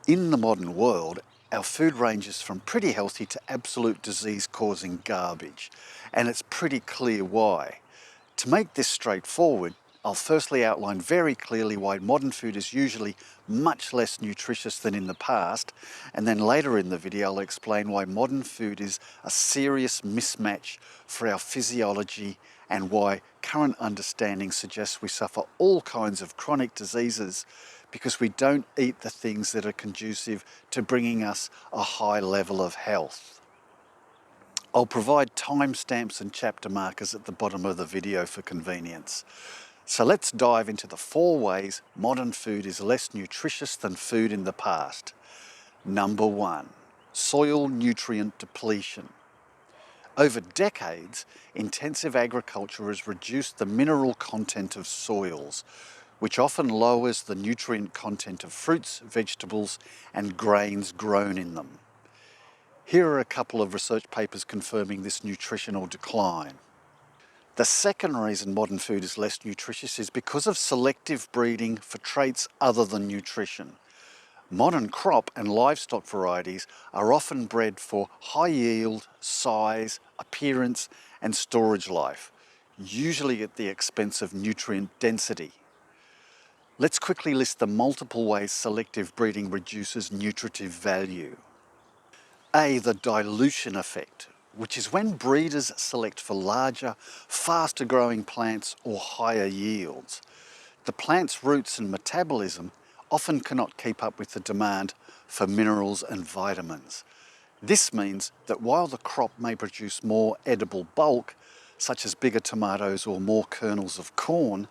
In the modern world, our food ranges from pretty healthy to absolute disease-causing garbage, and it's pretty clear why. To make this straightforward, I'll firstly outline very clearly why modern food is usually much less nutritious than in the past, and then later in the video I'll explain why modern food is a serious mismatch for our physiology and why current understanding suggests we suffer all kinds of chronic diseases because we don't eat the things that are conducive to bringing us a high level of health. I'll provide timestamps and chapter markers at the bottom of the video for convenience. So let's dive into the 4 ways modern food is less nutritious than food in the past. Number 1, soil nutrient depletion. Over decades, intensive agriculture has reduced the mineral content of soils, which often lowers the nutrient content of fruits, vegetables, and grains grown in them. Here are a couple of research papers confirming this nutritional decline. The second reason modern food is less nutritious is because of selective breeding for traits other than nutrition. Modern crop and livestock varieties are often bred for high yield, size, appearance, and storage life, usually at the expense of nutrient density. Let's quickly list the multiple ways selective breeding reduces nutritive value. A, the dilution effect, which is when breeders select for larger, faster growing plants or higher yields. The plant's roots and metabolism often cannot keep up with the demand for minerals and vitamins. This means that while the crop may produce more edible bulk, such as bigger tomatoes or more kernels of corn,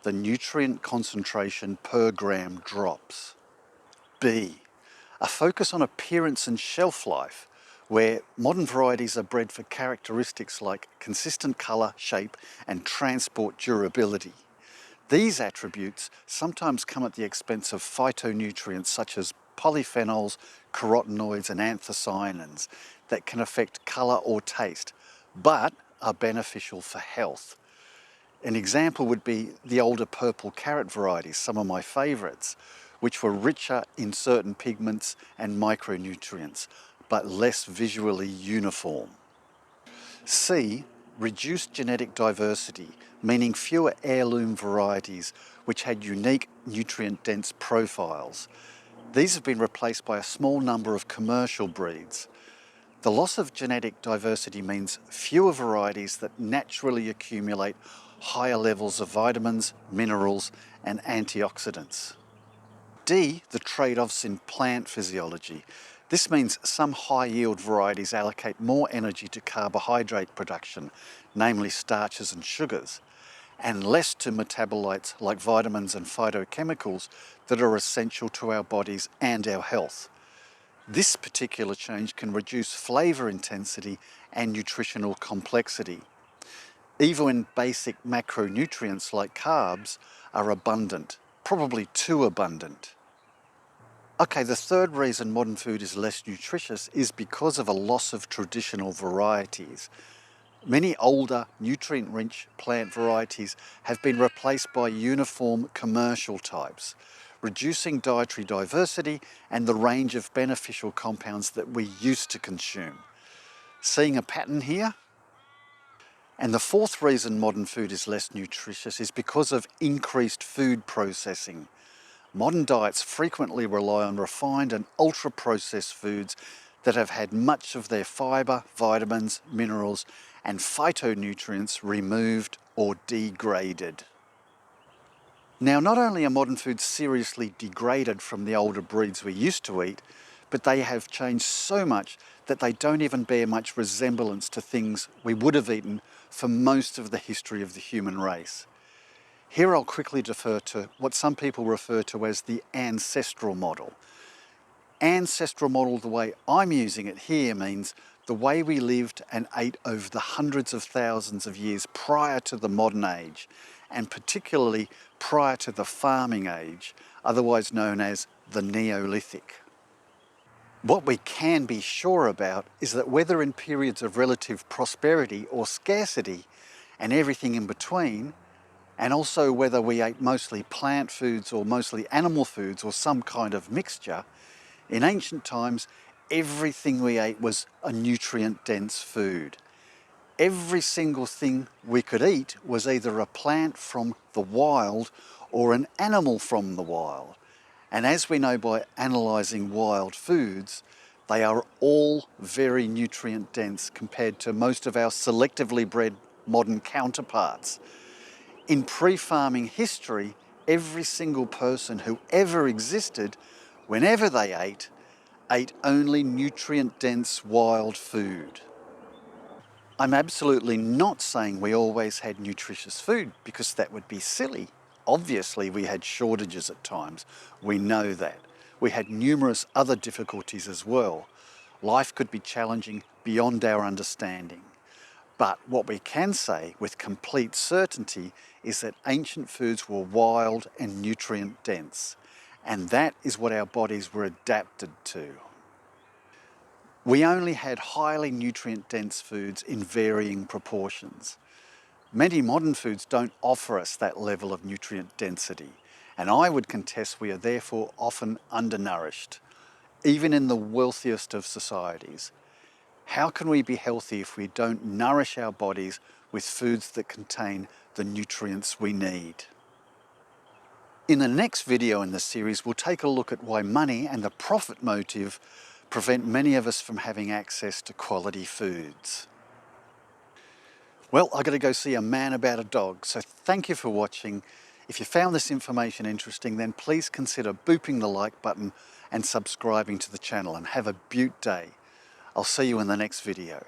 the nutrient concentration per gram drops. B, a focus on appearance and shelf life, where modern varieties are bred for characteristics like consistent colour, shape, and transport durability. These attributes sometimes come at the expense of phytonutrients such as polyphenols, carotenoids, and anthocyanins that can affect colour or taste, but are beneficial for health. An example would be the older purple carrot varieties, some of my favourites, which were richer in certain pigments and micronutrients, but less visually uniform. C, reduced genetic diversity, meaning fewer heirloom varieties which had unique nutrient-dense profiles. These have been replaced by a small number of commercial breeds. The loss of genetic diversity means fewer varieties that naturally accumulate higher levels of vitamins, minerals, and antioxidants. D, the trade-offs in plant physiology. This means some high-yield varieties allocate more energy to carbohydrate production, namely starches and sugars, and less to metabolites like vitamins and phytochemicals that are essential to our bodies and our health. This particular change can reduce flavour intensity and nutritional complexity, even when basic macronutrients like carbs are abundant, probably too abundant. Okay, the third reason modern food is less nutritious is because of a loss of traditional varieties. Many older, nutrient-rich plant varieties have been replaced by uniform commercial types, reducing dietary diversity and the range of beneficial compounds that we used to consume. Seeing a pattern here? And the fourth reason modern food is less nutritious is because of increased food processing. Modern diets frequently rely on refined and ultra-processed foods that have had much of their fibre, vitamins, minerals, and phytonutrients removed or degraded. Now, not only are modern foods seriously degraded from the older breeds we used to eat, but they have changed so much that they don't even bear much resemblance to things we would have eaten for most of the history of the human race. Here I'll quickly defer to what some people refer to as the ancestral model. Ancestral model, the way I'm using it here, means the way we lived and ate over the hundreds of thousands of years prior to the modern age, and particularly prior to the farming age, otherwise known as the Neolithic. What we can be sure about is that whether in periods of relative prosperity or scarcity, and everything in between, and also whether we ate mostly plant foods or mostly animal foods or some kind of mixture, In ancient times, everything we ate was a nutrient-dense food. Every single thing we could eat was either a plant from the wild or an animal from the wild. And as we know by analysing wild foods, they are all very nutrient dense compared to most of our selectively bred modern counterparts. In pre-farming history, every single person who ever existed, whenever they ate only nutrient dense wild food. I'm absolutely not saying we always had nutritious food, because that would be silly. Obviously, we had shortages at times. We know that. We had numerous other difficulties as well. Life could be challenging beyond our understanding. But what we can say with complete certainty is that ancient foods were wild and nutrient dense. And that is what our bodies were adapted to. We only had highly nutrient-dense foods in varying proportions. Many modern foods don't offer us that level of nutrient density, and I would contest we are therefore often undernourished, even in the wealthiest of societies. How can we be healthy if we don't nourish our bodies with foods that contain the nutrients we need? In the next video in the series, we'll take a look at why money and the profit motive prevent many of us from having access to quality foods. Well, I've got to go see a man about a dog, so thank you for watching. If you found this information interesting, then please consider booping the like button and subscribing to the channel, and have a beaut day. I'll see you in the next video.